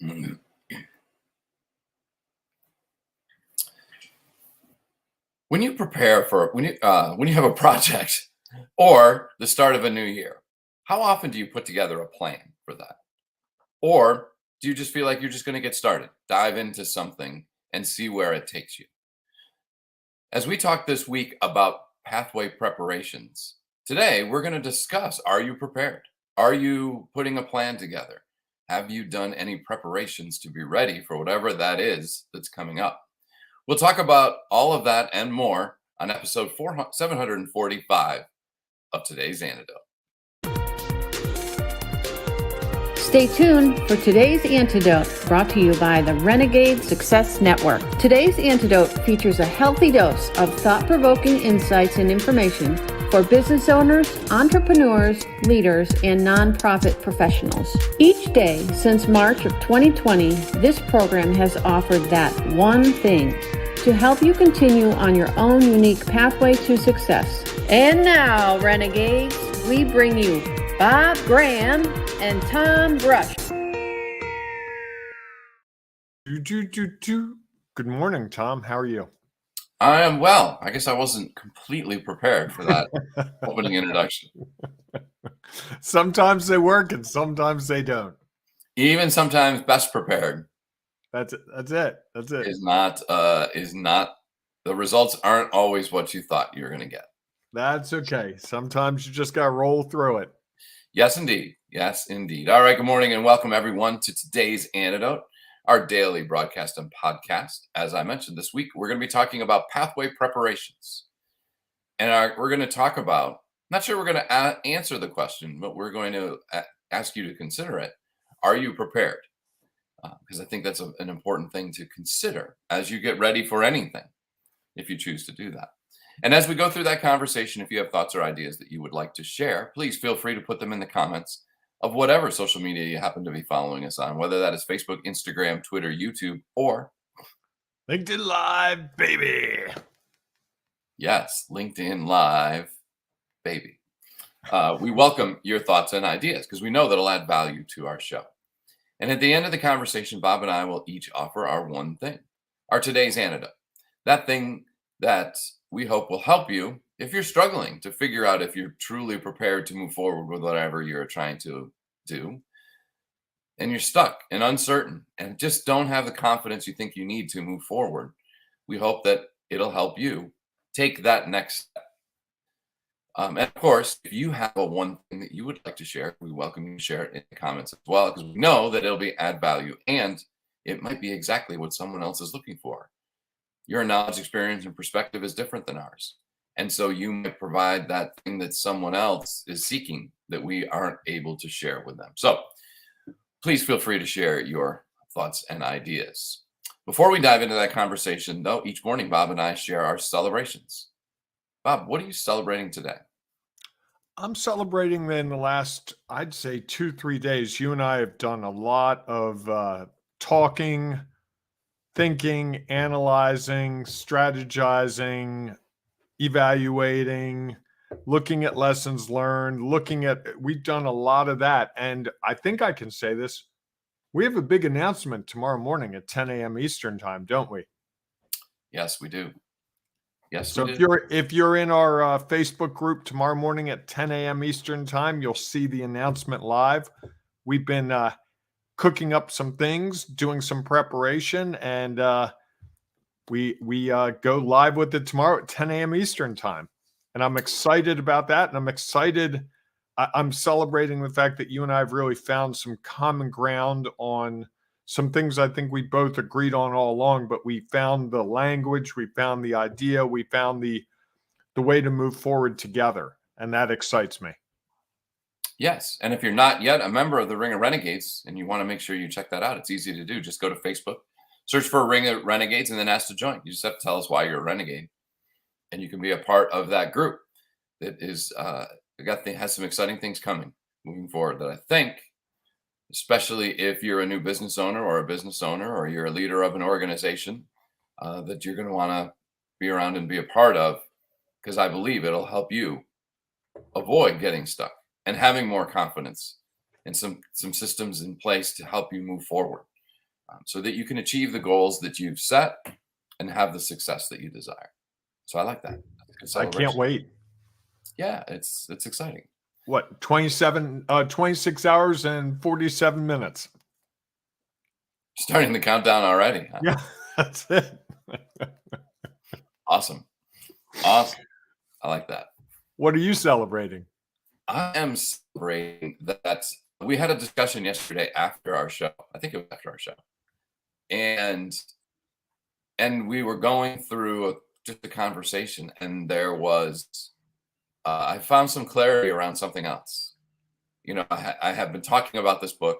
When you prepare for when you have a project or the start of a new year, how often do you put together a plan for that? Or do you just feel like you're just going to get started, dive into something and see where it takes you? As we talk this week about pathway preparations, today we're going to discuss, are you prepared? Are you putting a plan together? Have you done any preparations to be ready for whatever that is that's coming up? We'll talk about all of that and more on episode 745 of today's Antidote. Stay tuned for today's Antidote, brought to you by the Renegade Success Network. Today's Antidote features a healthy dose of thought-provoking insights and information for business owners, entrepreneurs, leaders, and nonprofit professionals. Each day since March of 2020, this program has offered that one thing to help you continue on your own unique pathway to success. And now, Renegades, we bring you Bob Graham and Tom Brush. Good morning, Tom. How are you? I am well. I guess I wasn't completely prepared for that opening introduction. Sometimes they work and sometimes they don't. Even sometimes best prepared. That's it. Is not the results aren't always what you thought you were going to get. That's okay. Sometimes you just got to roll through it. Yes, indeed. Yes, indeed. All right. Good morning and welcome everyone to today's Antidote, our daily broadcast and podcast. As I mentioned this week, we're going to be talking about pathway preparations. And we're going to talk about, not sure we're going to answer the question, but we're going to ask you to consider it. Are you prepared? Because I think that's an important thing to consider as you get ready for anything, if you choose to do that. And as we go through that conversation, if you have thoughts or ideas that you would like to share, please feel free to put them in the comments of whatever social media you happen to be following us on, whether that is Facebook, Instagram, Twitter, YouTube, or LinkedIn Live, baby. Yes, LinkedIn Live, baby. We welcome your thoughts and ideas because we know that'll add value to our show. And at the end of the conversation, Bob and I will each offer our one thing, our today's antidote. That thing that we hope will help you if you're struggling to figure out if you're truly prepared to move forward with whatever you're trying to do. And you're stuck and uncertain and just don't have the confidence you think you need to move forward. We hope that it'll help you take that next step. And of course, if you have a one thing that you would like to share, we welcome you to share it in the comments as well, because we know that it'll be add value and it might be exactly what someone else is looking for. Your knowledge, experience, and perspective is different than ours. And so you might provide that thing that someone else is seeking that we aren't able to share with them. So please feel free to share your thoughts and ideas. Before we dive into that conversation, though, each morning, Bob and I share our celebrations. Bob, what are you celebrating today? I'm celebrating in the last, I'd say 2-3 days. You and I have done a lot of talking, thinking, analyzing, strategizing, evaluating, looking at lessons learned, we've done a lot of that. And I think I can say this. We have a big announcement tomorrow morning at 10 a.m. Eastern time, don't we? Yes, we do. Yes. So if you're in our Facebook group tomorrow morning at 10 a.m. Eastern time, you'll see the announcement live. We've been cooking up some things, doing some preparation, and we go live with it tomorrow at 10 a.m. Eastern time. And I'm excited about that. And I'm excited. I'm celebrating the fact that you and I have really found some common ground on some things I think we both agreed on all along, but we found the language, we found the idea, we found the way to move forward together. And that excites me. Yes. And if you're not yet a member of the Ring of Renegades and you want to make sure you check that out, it's easy to do. Just go to Facebook, search for Ring of Renegades, and then ask to join. You just have to tell us why you're a renegade. And you can be a part of that group that is, has some exciting things coming moving forward that I think, especially if you're a new business owner or you're a leader of an organization, that you're going to want to be around and be a part of, because I believe it'll help you avoid getting stuck and having more confidence and some systems in place to help you move forward. so that you can achieve the goals that you've set and have the success that you desire. So I like that. That's a good I can't celebration. wait. Yeah, it's exciting. What, 26 hours and 47 minutes. Starting the countdown already. Huh? Yeah, that's it. Awesome. Awesome. I like that. What are you celebrating? I am celebrating that we had a discussion yesterday after our show. I think it was after our show. And we were going through just a conversation, and there was I found some clarity around something else. I have been talking about this book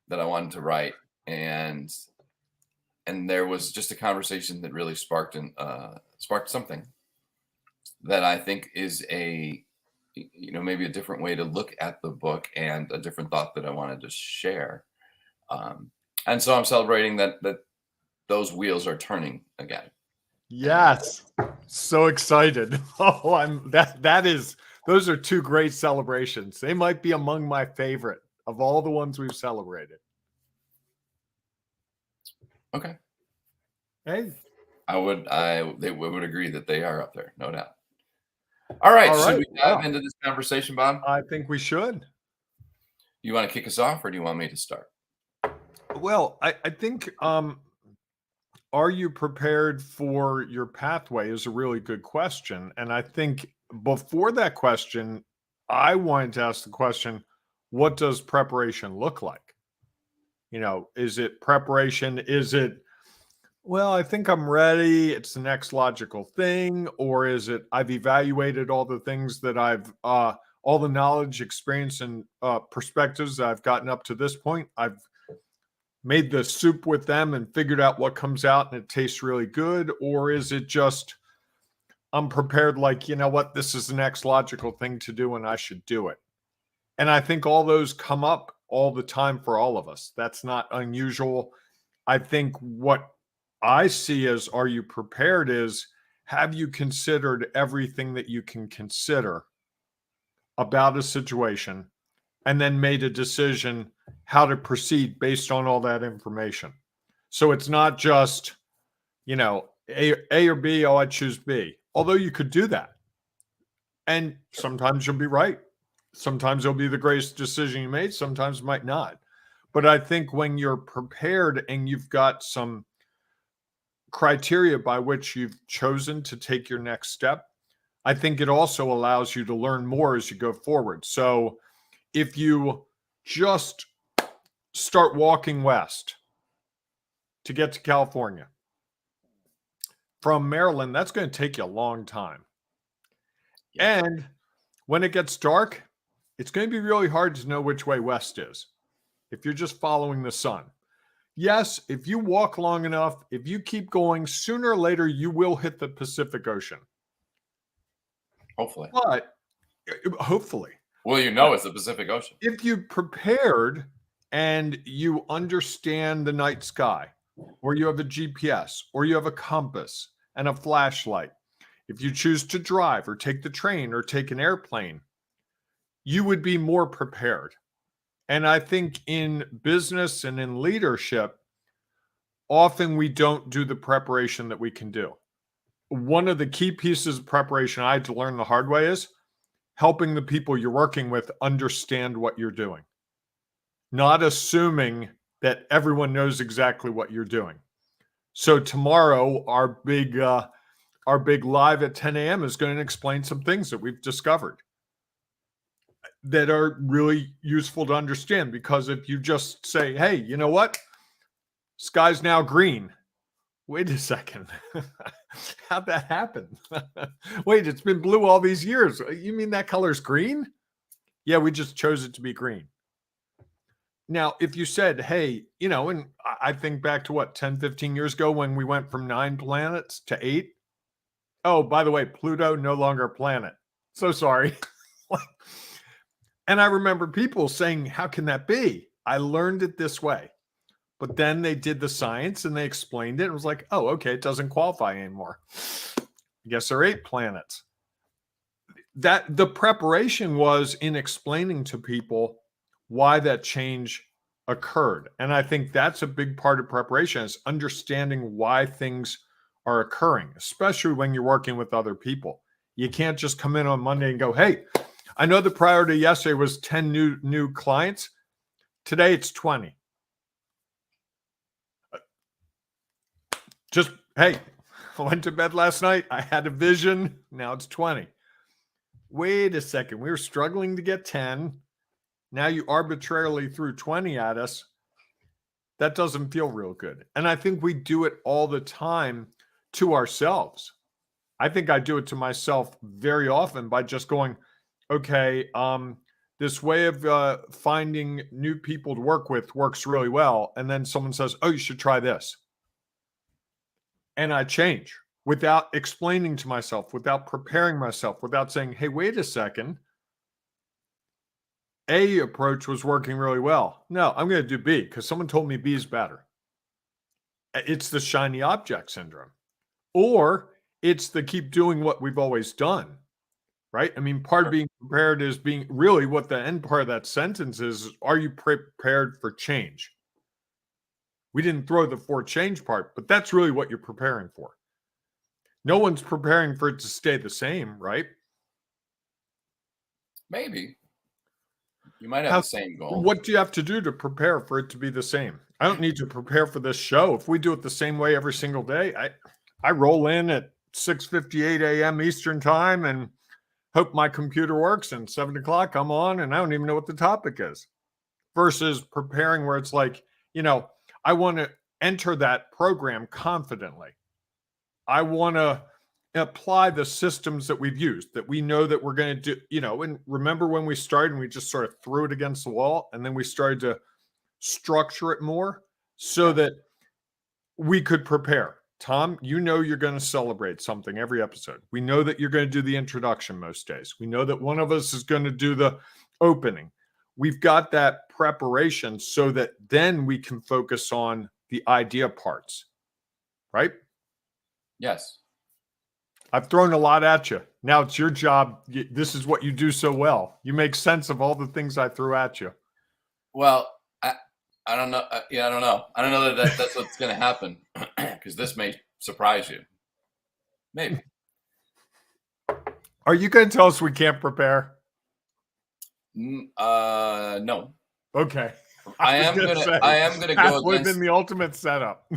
that I wanted to write, and there was just a conversation that really sparked something that I think is maybe a different way to look at the book and a different thought that I wanted to share. And so I'm celebrating that those wheels are turning again. Yes. So excited. Oh, those are two great celebrations. They might be among my favorite of all the ones we've celebrated. Okay. Hey. They would agree that they are up there, no doubt. All right. Should we dive into this conversation, Bob? I think we should. You want to kick us off, or do you want me to start? Well, I think are you prepared for your pathway is a really good question. And I think before that question, I wanted to ask the question, what does preparation look like? Is it preparation? Is it, well, I think I'm ready, it's the next logical thing? Or is it, I've evaluated all the things that all the knowledge, experience, and perspectives that I've gotten up to this point, I've made the soup with them and figured out what comes out and it tastes really good? Or is it just, I'm prepared, like, you know what, this is the next logical thing to do and I should do it? And I think all those come up all the time for all of us. That's not unusual. I think what I see as, are you prepared, is, have you considered everything that you can consider about a situation and then made a decision how to proceed based on all that information? So it's not just, A or B, oh, I choose B. Although you could do that. And sometimes you'll be right. Sometimes it'll be the greatest decision you made. Sometimes it might not. But I think when you're prepared and you've got some criteria by which you've chosen to take your next step, I think it also allows you to learn more as you go forward. So if you just start walking west to get to California from Maryland, that's going to take you a long time. Yeah. And when it gets dark, it's going to be really hard to know which way west is if you're just following the sun. Yes, if you walk long enough, if you keep going, sooner or later, you will hit the Pacific Ocean. Hopefully. But hopefully. Well, it's the Pacific Ocean. If you prepared and you understand the night sky, or you have a GPS, or you have a compass and a flashlight, if you choose to drive or take the train or take an airplane, you would be more prepared. And I think in business and in leadership, often we don't do the preparation that we can do. One of the key pieces of preparation I had to learn the hard way is helping the people you're working with understand what you're doing. Not assuming that everyone knows exactly what you're doing. So tomorrow, our big live at 10 a.m. is going to explain some things that we've discovered that are really useful to understand. Because if you just say, hey, you know what? Sky's now green. Wait a second. How'd that happen? Wait, it's been blue all these years. You mean that color's green? Yeah, we just chose it to be green. Now, if you said, hey, and I think back to 10, 15 years ago when we went from 9 planets to 8. Oh, by the way, Pluto, no longer a planet. So sorry. And I remember people saying, how can that be? I learned it this way. But then they did the science and they explained it. It was like, oh, okay, it doesn't qualify anymore. I guess there are 8 planets. That the preparation was in explaining to people why that change occurred. And I think that's a big part of preparation, is understanding why things are occurring, especially when you're working with other people. You can't just come in on Monday and go, hey, I know the priority yesterday was 10 new clients. Today it's 20. Just, hey, I went to bed last night. I had a vision. Now it's 20. Wait a second. We were struggling to get 10. Now you arbitrarily threw 20 at us. That doesn't feel real good. And I think we do it all the time to ourselves. I think I do it to myself very often by just going, okay, this way of finding new people to work with works really well. And then someone says, oh, you should try this. And I change without explaining to myself, without preparing myself, without saying, hey, wait a second. A approach was working really well. No, I'm going to do B because someone told me B is better. It's the shiny object syndrome. Or it's the keep doing what we've always done, right? I mean, part of being prepared is being really what the end part of that sentence is. Are you prepared for change? We didn't throw the for change part, but that's really what you're preparing for. No one's preparing for it to stay the same, right? Maybe. You might have the same goal. What do you have to do to prepare for it to be the same? I don't need to prepare for this show. If we do it the same way every single day, I roll in at 6:58 a.m. Eastern time and hope my computer works, and 7 o'clock I'm on and I don't even know what the topic is. Versus preparing where it's like, I want to enter that program confidently. I want to apply the systems that we've used, that we know that we're going to do, and remember when we started and we just sort of threw it against the wall, and then we started to structure it more so that we could prepare. Tom, you're going to celebrate something every episode. We know that you're going to do the introduction most days. We know that one of us is going to do the opening. We've got that preparation so that then we can focus on the idea parts, right? Yes. I've thrown a lot at you. Now it's your job. This is what you do so well. You make sense of all the things I threw at you. Well, I don't know. I don't know. I don't know that that's what's going to happen because this may surprise you. Maybe. Are you going to tell us we can't prepare? No. Okay. I am gonna go against. Would have been the ultimate setup.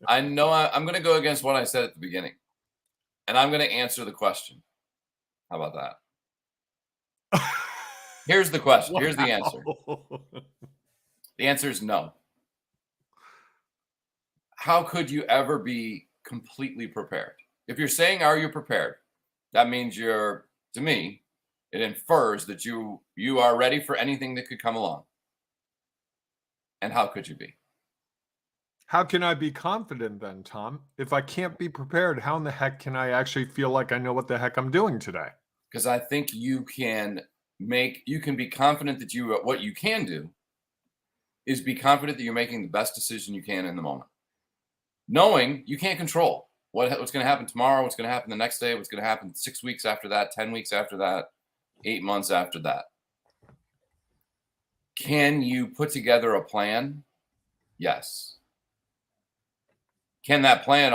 I know. I'm going to go against what I said at the beginning, and I'm going to answer the question. How about that? Here's the question. Wow. Here's the answer. The answer is no. How could you ever be completely prepared? If you're saying, are you prepared? That means to me, it infers that you are ready for anything that could come along. And how could you be? How can I be confident then, Tom? If I can't be prepared, how in the heck can I actually feel like I know what the heck I'm doing today? Because I think you can be confident that what you can do is be confident that you're making the best decision you can in the moment. Knowing you can't control what's going to happen tomorrow, what's going to happen the next day, what's going to happen 6 weeks after that, 10 weeks after that, 8 months after that. Can you put together a plan? Yes. Can that plan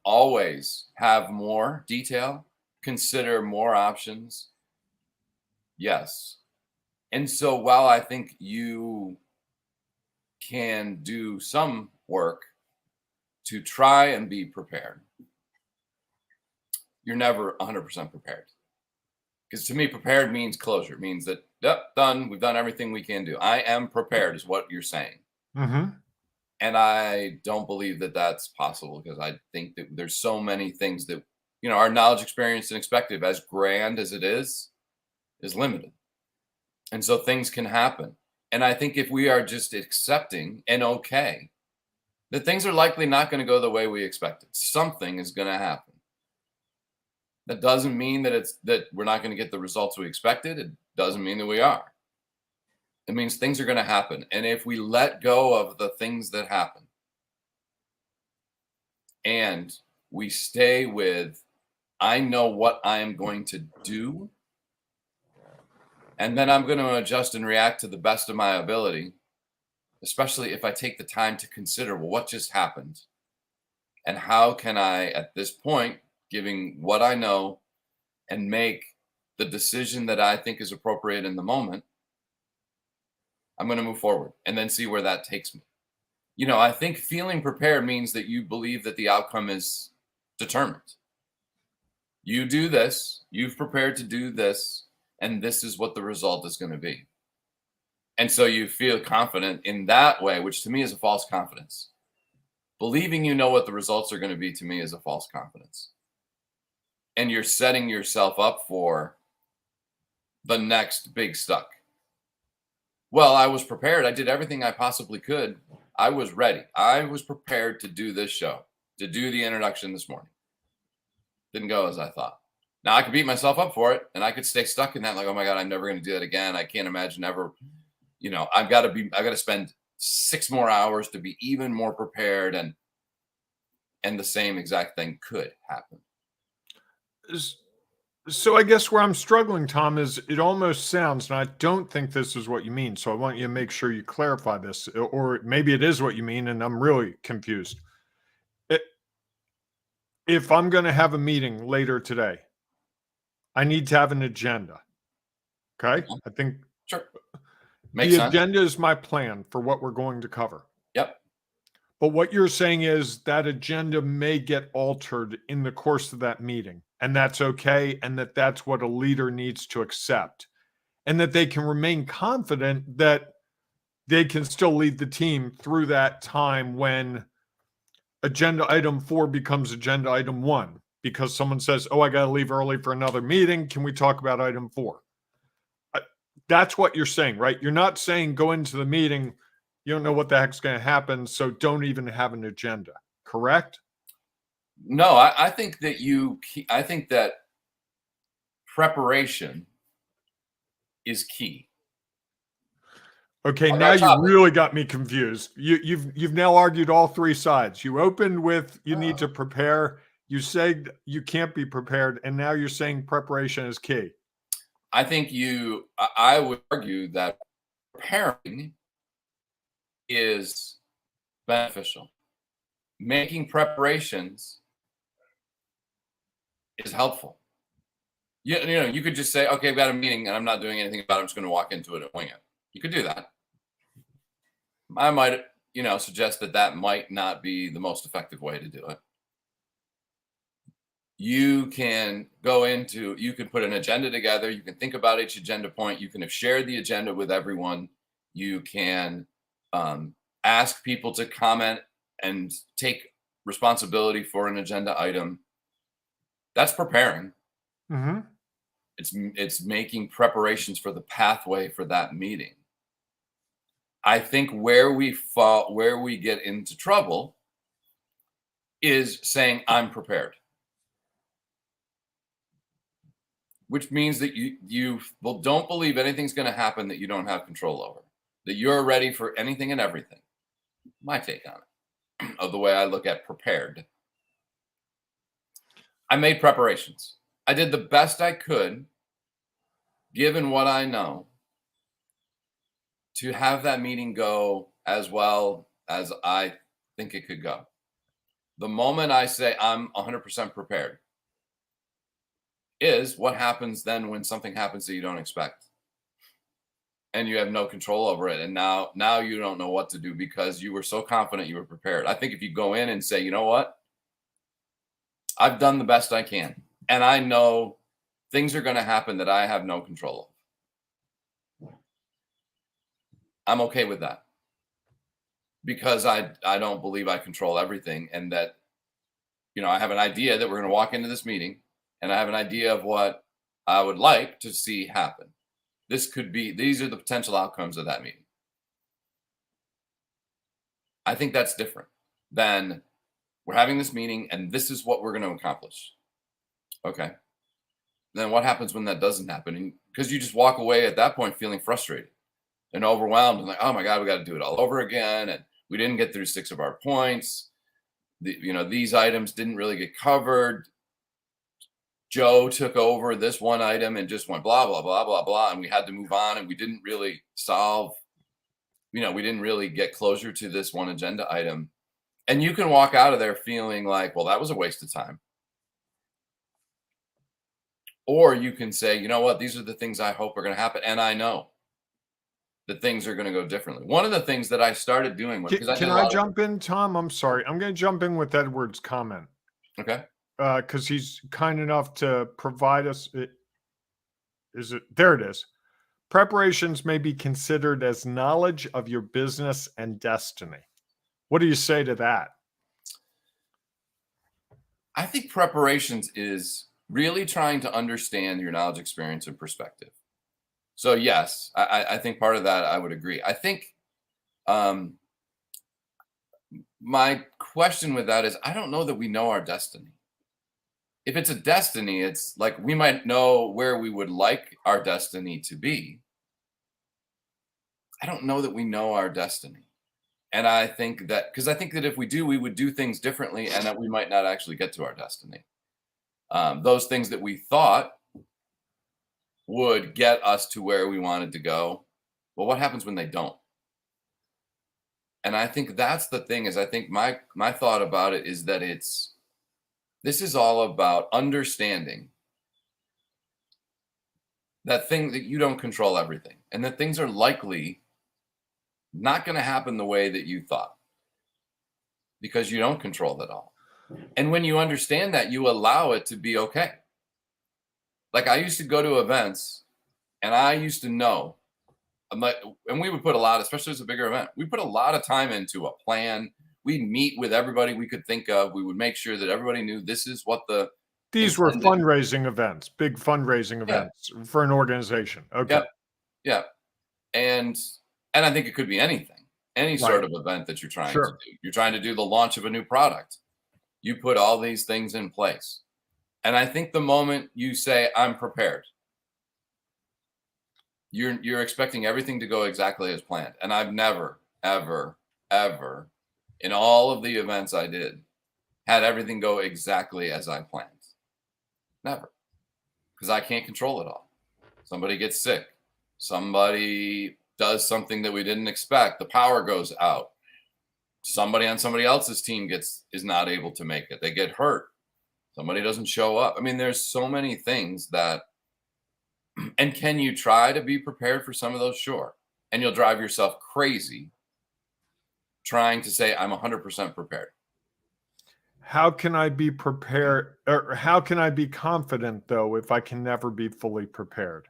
always have more detail? Consider more options? Yes. And so while I think you can do some work to try and be prepared, you're never 100% prepared. Because to me, prepared means closure. It means that, yep, done. We've done everything we can do. I am prepared is what you're saying. Mm-hmm. And I don't believe that that's possible because I think that there's so many things that, our knowledge, experience, and expected, as grand as it is limited. And so things can happen. And I think if we are just accepting and okay, that things are likely not going to go the way we expected. Something is going to happen. That doesn't mean that we're not going to get the results we expected. It doesn't mean that we are. It means things are going to happen. And if we let go of the things that happen and we stay with, I know what I am going to do, and then I'm going to adjust and react to the best of my ability, especially if I take the time to consider, well, what just happened? And how can I, at this point, giving what I know and make the decision that I think is appropriate in the moment, I'm going to move forward and then see where that takes me. I think feeling prepared means that you believe that the outcome is determined. You do this, you've prepared to do this, and this is what the result is going to be. And so you feel confident in that way, which to me is a false confidence. Believing you know what the results are going to be to me is a false confidence. And you're setting yourself up for the next big stuck. Well, I was prepared. I did everything I possibly could. I was ready. I was prepared to do this show, to do the introduction this morning. Didn't go as I thought. Now I could beat myself up for it and I could stay stuck in that, like, oh my God, I'm never going to do that again. I can't imagine ever, I've got to spend 6 more hours to be even more prepared, and the same exact thing could happen. So I guess where I'm struggling, Tom, is it almost sounds, and I don't think this is what you mean. So I want you to make sure you clarify this, or maybe it is what you mean, and I'm really confused. If I'm going to have a meeting later today, I need to have an agenda. Okay. Yeah. I think Sure. Makes the sense. agenda is my plan for what we're going to cover. Yep. But what you're saying is that agenda may get altered in the course of that meeting, and that's okay, and that's what a leader needs to accept, and that they can remain confident that they can still lead the team through that time when agenda item 4 becomes agenda item 1 because someone says, oh, I got to leave early for another meeting. Can we talk about item 4? That's what you're saying, right? You're not saying go into the meeting, you don't know what the heck's going to happen, so don't even have an agenda, correct? No, I think that preparation is key. Okay, now you really got me confused. You've now argued all 3 sides. You opened with you need to prepare. You said you can't be prepared, and now you're saying preparation is key. I would argue that preparing is beneficial. Making preparations is helpful. You could just say, okay, I've got a meeting and I'm not doing anything about it. I'm just going to walk into it and wing it. You could do that. I might, suggest that might not be the most effective way to do it. You can you can put an agenda together. You can think about each agenda point. You can have shared the agenda with everyone. You can ask people to comment and take responsibility for an agenda item. That's preparing. Mm-hmm. It's making preparations for the pathway for that meeting. I think where we get into trouble is saying I'm prepared, which means that you don't believe anything's going to happen that you don't have control over, that you're ready for anything and everything. My take on it, of the way I look at prepared. I made preparations. I did the best I could, given what I know, to have that meeting go as well as I think it could go. The moment I say I'm 100% prepared is what happens then when something happens that you don't expect and you have no control over it. And now you don't know what to do because you were so confident you were prepared. I think if you go in and say, you know what, I've done the best I can, and I know things are going to happen that I have no control of, I'm okay with that, because I don't believe I control everything, and that, I have an idea that we're going to walk into this meeting, and I have an idea of what I would like to see happen. These are the potential outcomes of that meeting. I think that's different than we're having this meeting and this is what we're going to accomplish. Okay. Then what happens when that doesn't happen? Because you just walk away at that point feeling frustrated and overwhelmed and like, oh my God, we got to do it all over again. And we didn't get through 6 of our points. These items didn't really get covered. Joe took over this one item and just went blah, blah, blah, blah, blah. And we had to move on, and we didn't we didn't really get closure to this one agenda item. And you can walk out of there feeling like, well, that was a waste of time. Or you can say, you know what, these are the things I hope are going to happen. And I know that things are going to go differently. One of the things that I started doing because Can I jump in, Tom? I'm sorry. I'm going to jump in with Edward's comment. Okay. Because he's kind enough to provide us. There it is. Preparations may be considered as knowledge of your business and destiny. What do you say to that? I think preparations is really trying to understand your knowledge, experience, and perspective. So yes, I think part of that I would agree. I think my question with that is I don't know that we know our destiny. If it's a destiny, it's like we might know where we would like our destiny to be. I don't know that we know our destiny. And I think that if we do, we would do things differently and that we might not actually get to our destiny. Those things that we thought would get us to where we wanted to go. Well, what happens when they don't? And I think that's the thing is I think my thought about it is that this is all about understanding that thing that you don't control everything and that things are likely not going to happen the way that you thought because you don't control it all. And when you understand that, you allow it to be okay. Like I used to go to events and I used to know, and we would put a lot, especially as a bigger event, we put a lot of time into a plan. We'd meet with everybody we could think of. We would make sure that everybody knew this is what these were fundraising events, big fundraising events for an organization. Okay. Yeah. And I think it could be anything, any sort of event that you're trying to do. You're trying to do the launch of a new product. You put all these things in place. And I think the moment you say, I'm prepared, you're expecting everything to go exactly as planned. And I've never, ever, ever, in all of the events I did, had everything go exactly as I planned. Never. Because I can't control it all. Somebody gets sick. Somebody does something that we didn't expect. The power goes out. Somebody on somebody else's team is not able to make it. They get hurt. Somebody doesn't show up. I mean, there's so many things that, and can you try to be prepared for some of those? Sure. And you'll drive yourself crazy trying to say, I'm 100% prepared. How can I be prepared, or how can I be confident, though, if I can never be fully prepared?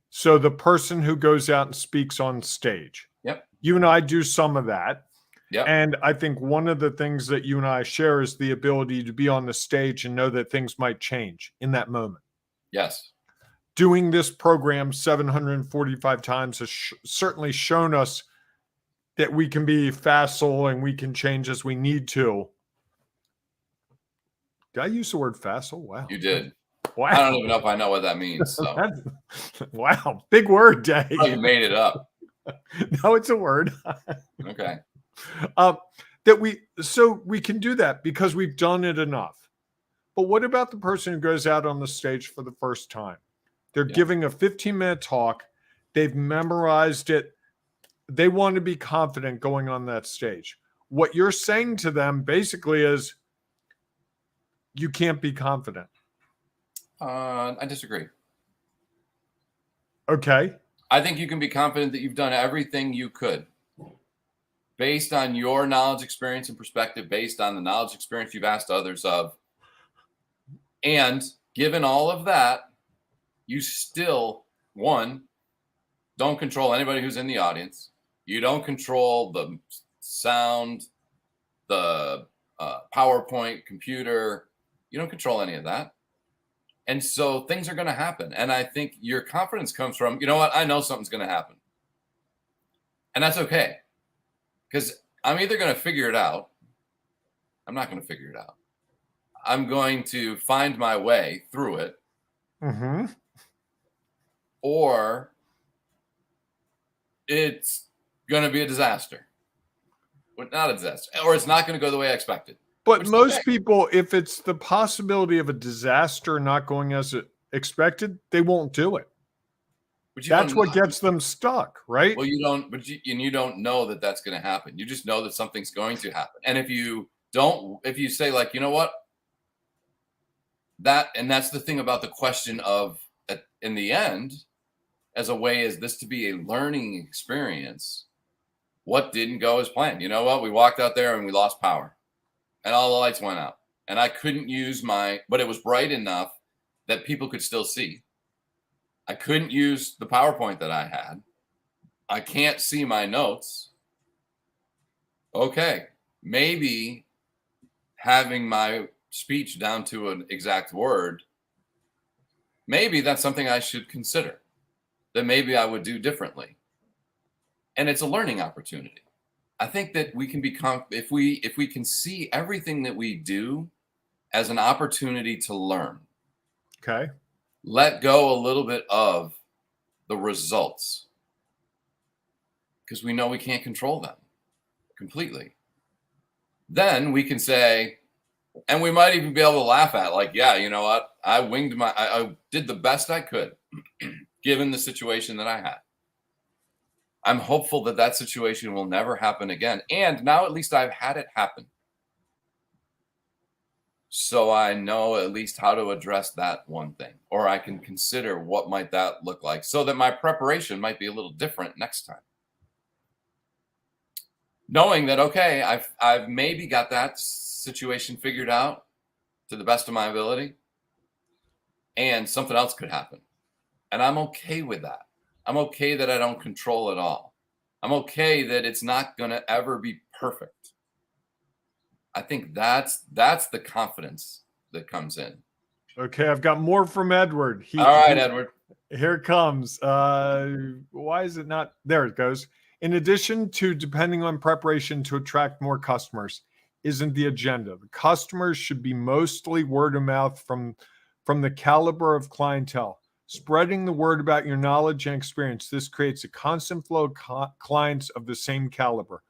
So the person who goes out and speaks on stage. Yep. You and I do some of that. Yep. And I think one of the things that you and I share is the ability to be on the stage and know that things might change in that moment. Yes. Doing this program 745 times has certainly shown us that we can be facile and we can change as we need to. Did I use the word facile? Wow. You did. Wow. I don't even know if I know what that means. So. Wow. Big word, Dave. Oh, you made it up. No, it's a word. Okay. So we can do that because we've done it enough. But what about the person who goes out on the stage for the first time? They're giving a 15-minute talk. They've memorized it. They want to be confident going on that stage. What you're saying to them basically is you can't be confident. I disagree. Okay. I think you can be confident that you've done everything you could based on your knowledge, experience, and perspective, based on the knowledge, experience you've asked others of. And given all of that, you still, one, don't control anybody who's in the audience. You don't control the sound, the PowerPoint, computer. You don't control any of that. And so things are going to happen. And I think your confidence comes from, you know what? I know something's going to happen. And that's okay. Because I'm either going to figure it out. I'm not going to figure it out. I'm going to find my way through it. Mm-hmm. Or it's going to be a disaster. Well, not a disaster. Or it's not going to go the way I expected. But most people, if it's the possibility of a disaster not going as expected, they won't do it. but you That's don't what know. gets them stuck, right? Well, you don't, but you don't know that that's going to happen. You just know that something's going to happen. And if you don't, if you say like, you know what, that's the thing about the question of, in the end, as a way is this to be a learning experience. What didn't go as planned? You know what? We walked out there and we lost power and all the lights went out. And I couldn't use but it was bright enough that people could still see. I couldn't use the PowerPoint that I had. I can't see my notes. Okay, maybe having my speech down to an exact word, maybe that's something I should consider, that maybe I would do differently. And it's a learning opportunity. I think that we can become, if we can see everything that we do as an opportunity to learn, Okay. let go a little bit of the results, because we know we can't control them completely. Then we can say, and we might even be able to laugh at, like, yeah, you know what? I did the best I could given the situation that I had. I'm hopeful that that situation will never happen again. And now at least I've had it happen. So I know at least how to address that one thing, or I can consider what might that look like so that my preparation might be a little different next time. Knowing that, okay, I've maybe got that situation figured out to the best of my ability, and something else could happen. And I'm okay with that. I'm okay that I don't control it all. I'm okay that it's not going to ever be perfect. I think that's the confidence that comes in. Okay, I've got more from Edward. All right, Edward. Here it comes. Why is it not? There it goes. In addition to depending on preparation to attract more customers, isn't the agenda. The customers should be mostly word of mouth from the caliber of clientele. Spreading the word about your knowledge and experience. This creates a constant flow of clients of the same caliber.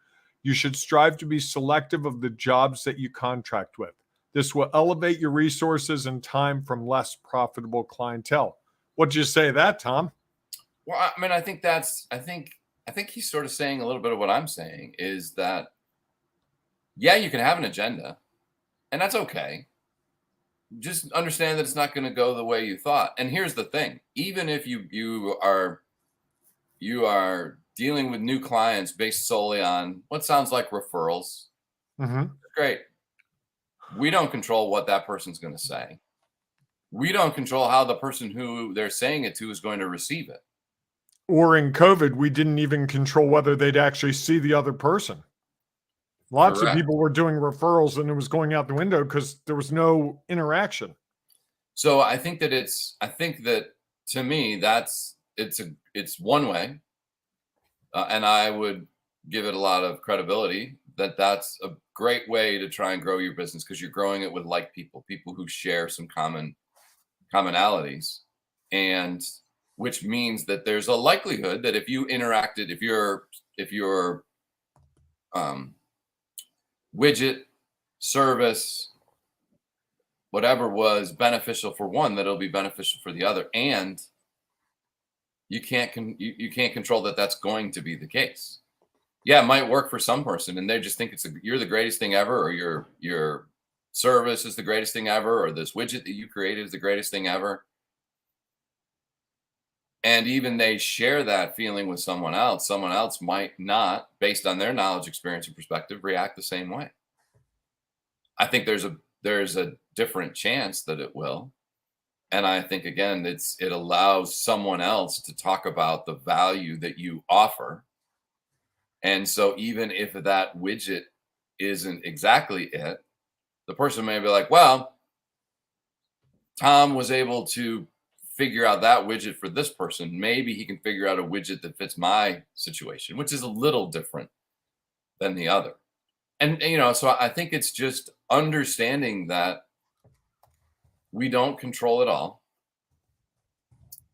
You should strive to be selective of the jobs that you contract with. This will elevate your resources and time from less profitable clientele. What'd you say to that, Tom? Well, I mean, I think he's sort of saying a little bit of what I'm saying is that, yeah, you can have an agenda, and that's okay. Just understand that it's not going to go the way you thought. And here's the thing: even if you are dealing with new clients based solely on what sounds like referrals, great. We don't control what that person's going to say. We don't control how the person who they're saying it to is going to receive it. Or in COVID, we didn't even control whether they'd actually see the other person. Lots of Correct. people were doing referrals and it was going out the window because there was no interaction. So I think that to me, it's one way. And I would give it a lot of credibility that that's a great way to try and grow your business, because you're growing it with like people who share some commonalities, and which means that there's a likelihood that if you interacted, if your widget, service, whatever was beneficial for one, that it'll be beneficial for the other. And you can't control that that's going to be the case. Yeah, it might work for some person and they just think you're the greatest thing ever, or your service is the greatest thing ever, or this widget that you created is the greatest thing ever. And even they share that feeling with someone else might not, based on their knowledge, experience, and perspective, react the same way. I think there's a different chance that it will. And I think, again, it allows someone else to talk about the value that you offer. And so even if that widget isn't exactly it, the person may be like, well, Tom was able to figure out that widget for this person. Maybe he can figure out a widget that fits my situation, which is a little different than the other. And, so I think it's just understanding that we don't control it all.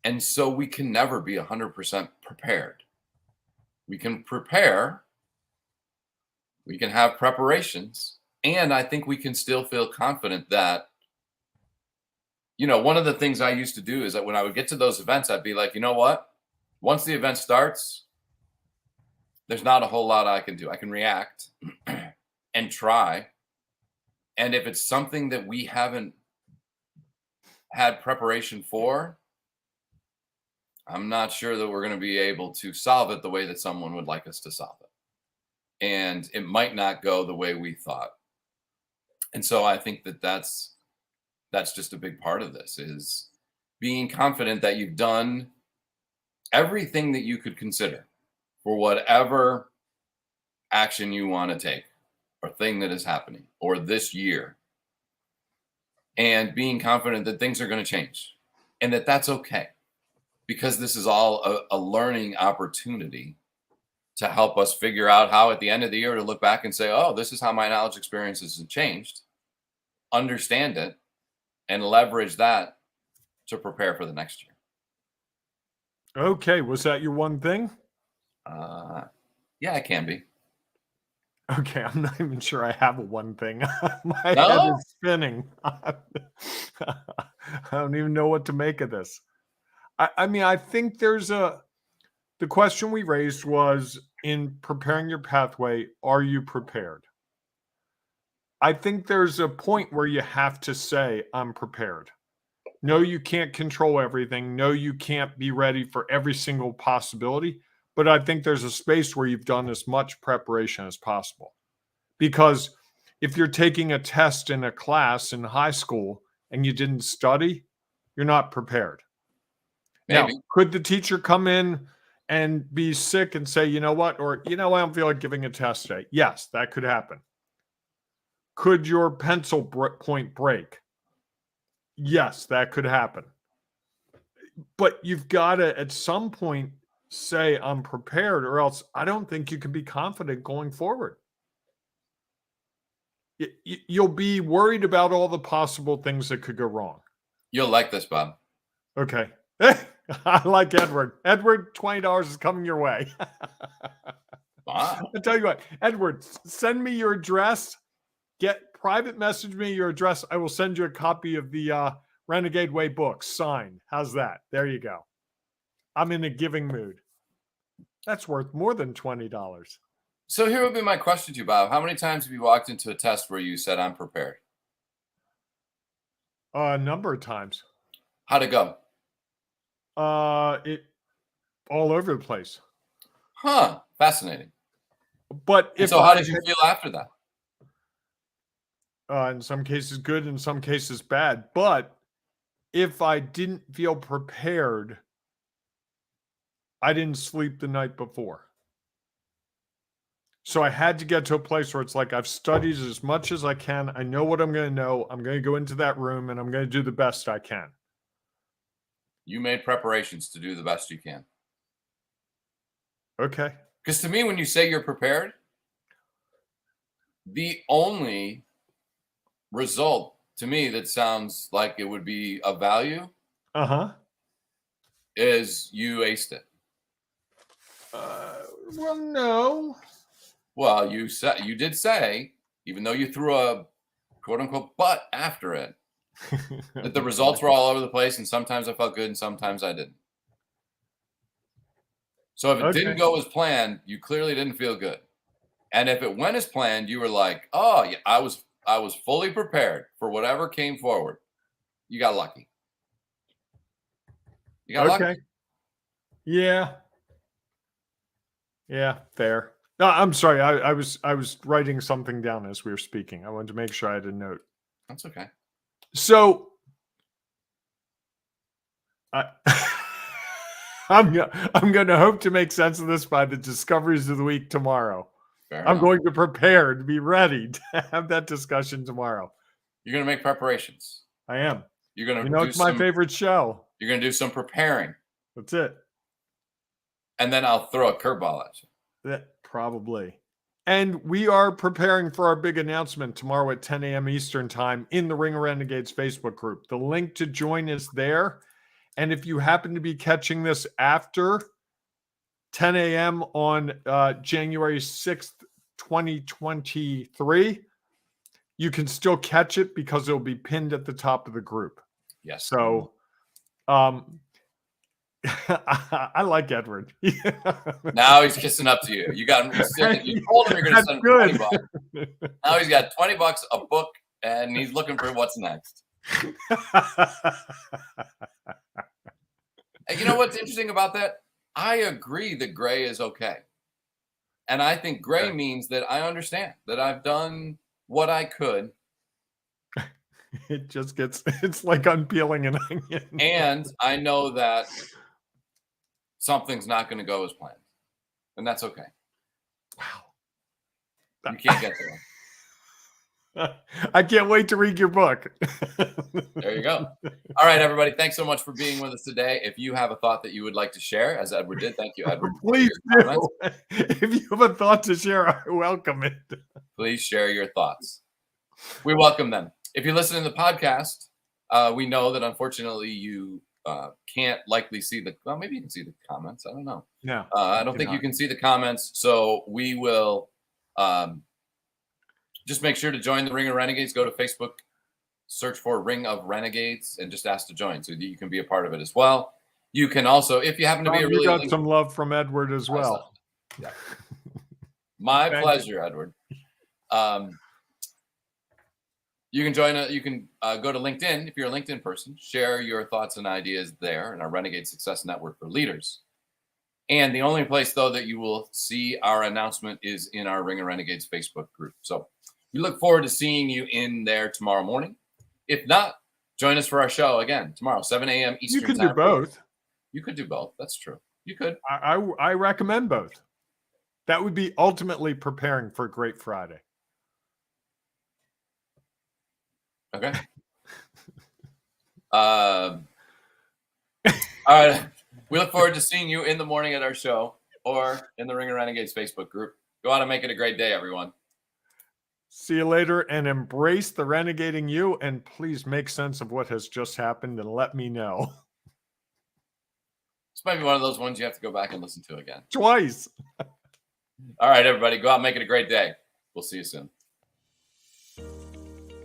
And so we can never be 100% prepared. We can prepare, we can have preparations, and I think we can still feel confident that, one of the things I used to do is that when I would get to those events, I'd be like, you know what? once the event starts, there's not a whole lot I can do. I can react and try. And if it's something that we haven't had preparation for, I'm not sure that we're going to be able to solve it the way that someone would like us to solve it. And it might not go the way we thought. And so I think that that's just a big part of this, is being confident that you've done everything that you could consider for whatever action you want to take or thing that is happening or this year. And being confident that things are going to change and that that's okay, because this is all a learning opportunity to help us figure out how at the end of the year to look back and say, oh, this is how my knowledge experiences have changed, understand it, and leverage that to prepare for the next year. Okay. Was that your one thing? Yeah, it can be. Okay. I'm not even sure I have a one thing. My head No? is spinning. I don't even know what to make of this. I mean, I think the question we raised was, in preparing your pathway, are you prepared? I think there's a point where you have to say, I'm prepared. No, you can't control everything. No, you can't be ready for every single possibility. But I think there's a space where you've done as much preparation as possible. Because if you're taking a test in a class in high school and you didn't study, you're not prepared. Maybe. Now, could the teacher come in and be sick and say, you know what, or, I don't feel like giving a test today? Yes, that could happen. Could your pencil point break? Yes, that could happen. But you've got to, at some point, say, I'm prepared, or else I don't think you can be confident going forward. You'll be worried about all the possible things that could go wrong. You'll like this, Bob. Okay. I like Edward. Edward, $20 is coming your way. Wow. I'll tell you what, Edward, send me your address. Private message me your address. I will send you a copy of the Renegade Way books signed. How's that? There you go. I'm in a giving mood. That's worth more than $20. So here would be my question to you, Bob. How many times have you walked into a test where you said, I'm prepared? A number of times. How'd it go? It all over the place. Huh. Fascinating. But so how did you feel after that? In some cases good, in some cases bad. But if I didn't feel prepared, I didn't sleep the night before. So I had to get to a place where it's like, I've studied as much as I can. I know what I'm going to know. I'm going to go into that room and I'm going to do the best I can. You made preparations to do the best you can. Okay. Because to me, when you say you're prepared, the only result to me that sounds like it would be of value is you aced it. Well, no. Well, you did say, even though you threw a quote unquote butt after it, that the results were all over the place, and sometimes I felt good and sometimes I didn't. So if it didn't go as planned, you clearly didn't feel good. And if it went as planned, you were like, oh yeah, I was fully prepared for whatever came forward. You got lucky. You got lucky. Yeah. Yeah, fair. No, I'm sorry. I was writing something down as we were speaking. I wanted to make sure I had a note. That's okay. So I'm going to hope to make sense of this by the discoveries of the week tomorrow. I'm going to prepare to be ready to have that discussion tomorrow. You're going to make preparations. I am. You're going to it's my favorite show. You're going to do some preparing. That's it. And then I'll throw a curveball at you. That probably. And we are preparing for our big announcement tomorrow at 10 a.m. Eastern time in the Ring of Renegades Facebook group. The link to join is there. And if you happen to be catching this after 10 a.m. on January 6th, 2023, you can still catch it because it'll be pinned at the top of the group. Yes. So I like Edward. Now he's kissing up to you. You got him. You told him you're going to That's send him good. $20. Now he's got $20, a book, and he's looking for what's next. And you know what's interesting about that? I agree that gray is okay. And I think gray means that I understand that I've done what I could. It just it's like unpeeling an onion. And I know that something's not going to go as planned. And that's okay. Wow. You can't get there. I can't wait to read your book. There you go. All right, everybody. Thanks so much for being with us today. If you have a thought that you would like to share, as Edward did, thank you, Edward. Please do. If you have a thought to share, I welcome it. Please share your thoughts. We welcome them. If you're listening to the podcast, we know that unfortunately you can't likely see well, maybe you can see the comments. I don't know. No, I don't think you can see the comments. So we will just make sure to join the Ring of Renegades. Go to Facebook, search for Ring of Renegades, and just ask to join so that you can be a part of it as well. You can also, if you happen to be a really... You got some love from Edward as well. Yeah. My pleasure, Edward. You can join. You can go to LinkedIn if you're a LinkedIn person. Share your thoughts and ideas there in our Renegade Success Network for Leaders. And the only place, though, that you will see our announcement is in our Ring of Renegades Facebook group. So we look forward to seeing you in there tomorrow morning. If not, join us for our show again tomorrow, 7 a.m. Eastern You could time. do both. You could do both. That's true. You could. I recommend both. That would be ultimately preparing for a great Friday. Okay. All right. We look forward to seeing you in the morning at our show or in the Ring of Renegades Facebook group. Go out and make it a great day, everyone. See you later, and embrace the renegading you, and please make sense of what has just happened and let me know. This might be one of those ones you have to go back and listen to again. Twice. All right, everybody. Go out and make it a great day. We'll see you soon.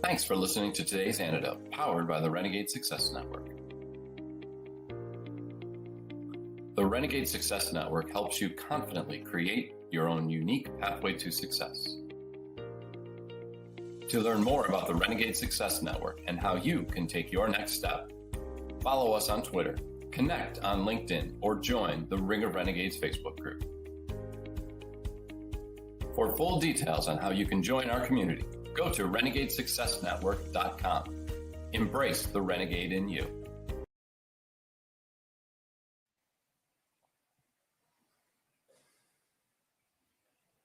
Thanks for listening to today's Antidote, powered by the Renegade Success Network. The Renegade Success Network helps you confidently create your own unique pathway to success. To learn more about the Renegade Success Network and how you can take your next step, follow us on Twitter, connect on LinkedIn, or join the Ring of Renegades Facebook group. For full details on how you can join our community, go to renegadesuccessnetwork.com. Embrace the renegade in you.